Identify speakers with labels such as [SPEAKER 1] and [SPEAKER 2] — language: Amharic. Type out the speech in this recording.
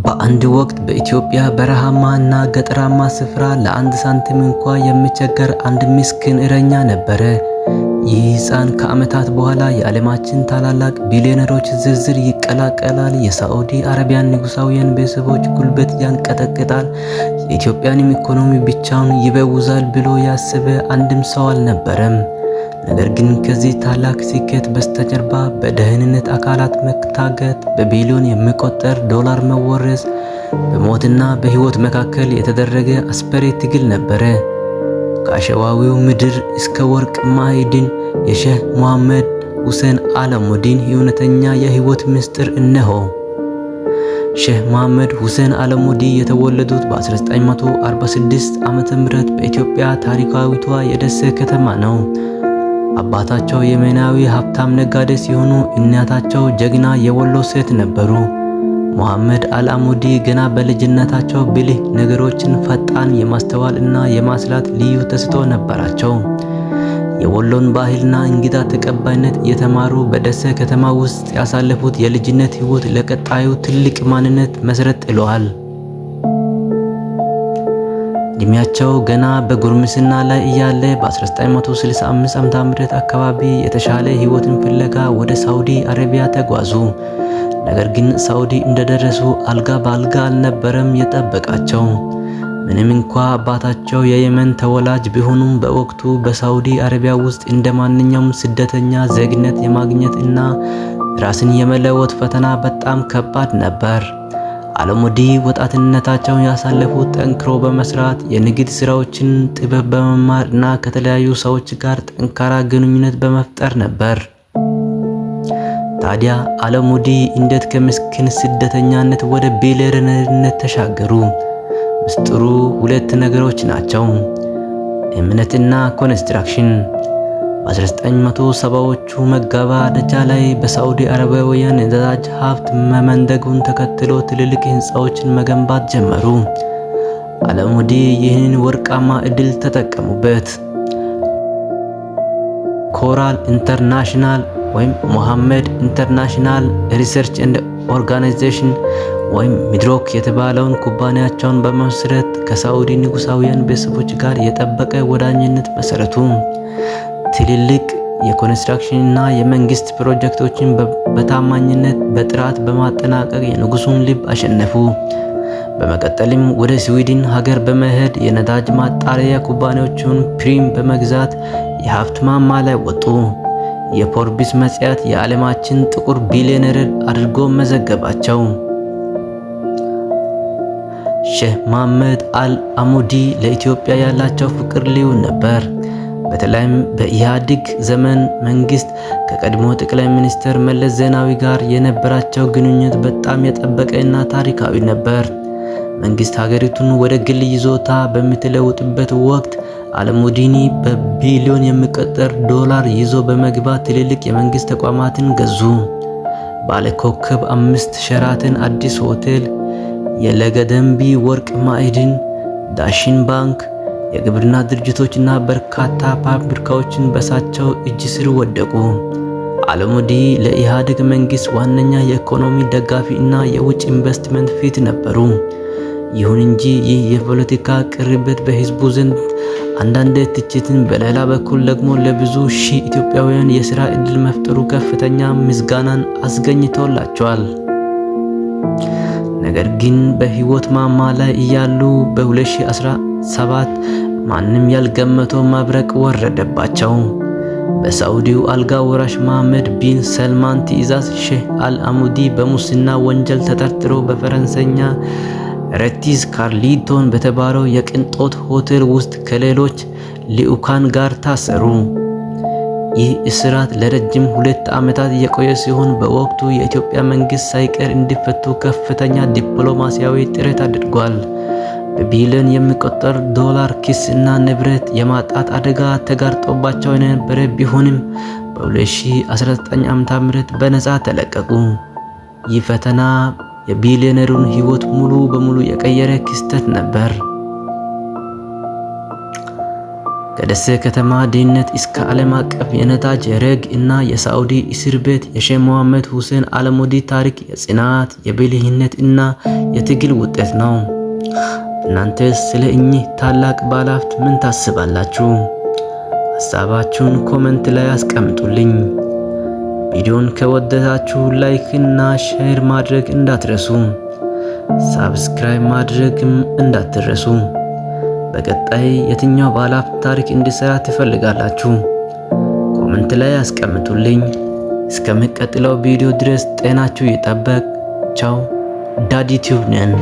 [SPEAKER 1] በአንድ ወቅት በኢትዮጵያ በረሃማ እና ገጠራማ ስፍራ ለአንድ ሳንቲም እንኳ የሚቸገር አንድ ምስኪን እረኛ ነበረ። ይህ ሕፃን ከዓመታት በኋላ የዓለማችን ታላላቅ ቢሊዮነሮች ዝርዝር ይቀላቀላል፣ የሳዑዲ አረቢያን ንጉሳውያን ቤተሰቦች ጉልበት ያንቀጠቅጣል፣ የኢትዮጵያንም ኢኮኖሚ ብቻውን ይበውዛል ብሎ ያሰበ አንድም ሰው አልነበረም። ነገር ግን ከዚህ ታላቅ ስኬት በስተጀርባ በደህንነት አካላት መታገት፣ በቢሊዮን የሚቆጠር ዶላር መወረስ፣ በሞትና በሕይወት መካከል የተደረገ አስፈሪ ትግል ነበረ። ከአሸዋዊው ምድር እስከ ወርቅ ማዕድን የሼህ መሐመድ ሁሴን አላሙዲን እውነተኛ የሕይወት ምስጢር እነሆ። ሼህ መሐመድ ሁሴን አላሙዲ የተወለዱት በ1946 ዓመተ ምህረት በኢትዮጵያ ታሪካዊቷ የደሴ ከተማ ነው። አባታቸው የመናዊ ሀብታም ነጋዴ ሲሆኑ እናታቸው ጀግና የወሎ ሴት ነበሩ። መሐመድ አልአሙዲ ገና በልጅነታቸው ብልህ ነገሮችን፣ ፈጣን የማስተዋል እና የማስላት ልዩ ተሰጥኦ ነበራቸው። የወሎን ባህልና እንግዳ ተቀባይነት እየተማሩ በደሴ ከተማ ውስጥ ያሳለፉት የልጅነት ሕይወት ለቀጣዩ ትልቅ ማንነት መሰረት ጥለዋል። እድሜያቸው ገና በጉርምስና ላይ እያለ በ1965 ዓ.ም አካባቢ የተሻለ ሕይወትን ፍለጋ ወደ ሳዑዲ አረቢያ ተጓዙ። ነገር ግን ሳዑዲ እንደደረሱ አልጋ በአልጋ አልነበረም የጠበቃቸው። ምንም እንኳ አባታቸው የየመን ተወላጅ ቢሆኑም በወቅቱ በሳዑዲ አረቢያ ውስጥ እንደ ማንኛውም ስደተኛ ዜግነት የማግኘት እና ራስን የመለወጥ ፈተና በጣም ከባድ ነበር። አላሙዲ ወጣትነታቸውን ያሳለፉት ጠንክሮ በመስራት የንግድ ስራዎችን፣ ጥበብ በመማር እና ከተለያዩ ሰዎች ጋር ጠንካራ ግንኙነት በመፍጠር ነበር። ታዲያ አላሙዲ እንዴት ከምስኪን ስደተኛነት ወደ ቢሊየነርነት ተሻገሩ? ምስጢሩ ሁለት ነገሮች ናቸው፤ እምነትና ኮንስትራክሽን። በ1970ዎቹ መገባደጃ ላይ በሳዑዲ አረቢያውያን የነዳጅ ሀብት መመንደጉን ተከትሎ ትልልቅ ህንፃዎችን መገንባት ጀመሩ። አላሙዲ ይህንን ወርቃማ ዕድል ተጠቀሙበት። ኮራል ኢንተርናሽናል ወይም መሐመድ ኢንተርናሽናል ሪሰርች ኤንድ ኦርጋናይዜሽን ወይም ሚድሮክ የተባለውን ኩባንያቸውን በመመስረት ከሳዑዲ ንጉሳውያን ቤተሰቦች ጋር የጠበቀ ወዳጅነት መሰረቱ። ትልልቅ የኮንስትራክሽን እና የመንግስት ፕሮጀክቶችን በታማኝነት በጥራት በማጠናቀቅ የንጉሱን ልብ አሸነፉ። በመቀጠልም ወደ ስዊድን ሀገር በመሄድ የነዳጅ ማጣሪያ ኩባንያዎችን ፕሪም በመግዛት የሀብት ማማ ላይ ወጡ። የፎርብስ መጽሔት የዓለማችን ጥቁር ቢሊዮነር አድርጎ መዘገባቸው። ሼህ መሐመድ አልአሙዲ ለኢትዮጵያ ያላቸው ፍቅር ልዩ ነበር። በተለይም በኢህአዴግ ዘመን መንግስት ከቀድሞ ጠቅላይ ሚኒስትር መለስ ዜናዊ ጋር የነበራቸው ግንኙነት በጣም የጠበቀ እና ታሪካዊ ነበር። መንግስት ሀገሪቱን ወደ ግል ይዞታ በምትለውጥበት ወቅት አላሙዲኒ በቢሊዮን የሚቆጠር ዶላር ይዞ በመግባት ትልልቅ የመንግስት ተቋማትን ገዙ። ባለኮከብ 5 ሸራተን አዲስ ሆቴል፣ የለገደንቢ ወርቅ ማዕድን፣ ዳሽን ባንክ፣ የግብርና ድርጅቶችና በርካታ ፋብሪካዎችን በሳቸው እጅ ስር ወደቁ። አላሙዲ ለኢህአዴግ መንግስት ዋነኛ የኢኮኖሚ ደጋፊ እና የውጭ ኢንቨስትመንት ፊት ነበሩ። ይሁን እንጂ ይህ የፖለቲካ ቅርበት በህዝቡ ዘንድ አንዳንድ ትችትን፣ በሌላ በኩል ደግሞ ለብዙ ሺህ ኢትዮጵያውያን የሥራ ዕድል መፍጠሩ ከፍተኛ ምስጋናን አስገኝቶላቸዋል። ነገር ግን በህይወት ማማ ላይ እያሉ በ2017 ማንም ያልገመተው መብረቅ ወረደባቸው። በሳዑዲው አልጋ ወራሽ መሐመድ ቢን ሰልማን ትዕዛዝ ሼህ አልአሙዲ በሙስና ወንጀል ተጠርጥረው በፈረንሳይኛ ሬቲዝ ካርሊቶን በተባለው የቅንጦት ሆቴል ውስጥ ከሌሎች ልዑካን ጋር ታሰሩ። ይህ እስራት ለረጅም 2 ዓመታት የቆየ ሲሆን በወቅቱ የኢትዮጵያ መንግስት ሳይቀር እንዲፈቱ ከፍተኛ ዲፕሎማሲያዊ ጥረት አድርጓል። በቢሊዮን የሚቆጠር ዶላር ኪስ እና ንብረት የማጣት አደጋ ተጋርጦባቸው የነበረ ቢሆንም በ2019 ዓ.ም በነፃ ተለቀቁ። ይህ ፈተና የቢሊዮነሩን ህይወት ሙሉ በሙሉ የቀየረ ክስተት ነበር። ከደሴ ከተማ ድህነት እስከ ዓለም አቀፍ የነዳጅ ረግ እና የሳዑዲ እስር ቤት የሼህ መሐመድ ሁሴን አልአሙዲ ታሪክ የጽናት የብልህነት እና የትግል ውጤት ነው። እናንተስ ስለ እኚህ ታላቅ ባለሀብት ምን ታስባላችሁ? ሐሳባችሁን ኮሜንት ላይ አስቀምጡልኝ። ቪዲዮን ከወደዳችሁ ላይክ እና ሼር ማድረግ እንዳትረሱ፣ ሳብስክራይብ ማድረግም እንዳትረሱ። በቀጣይ የትኛው ባለሀብት ታሪክ እንዲሰራ ትፈልጋላችሁ? ኮሜንት ላይ አስቀምጡልኝ። እስከሚቀጥለው ቪዲዮ ድረስ ጤናችሁ ይጠበቅ። ቻው። ዳዲ ቲዩብ ነን።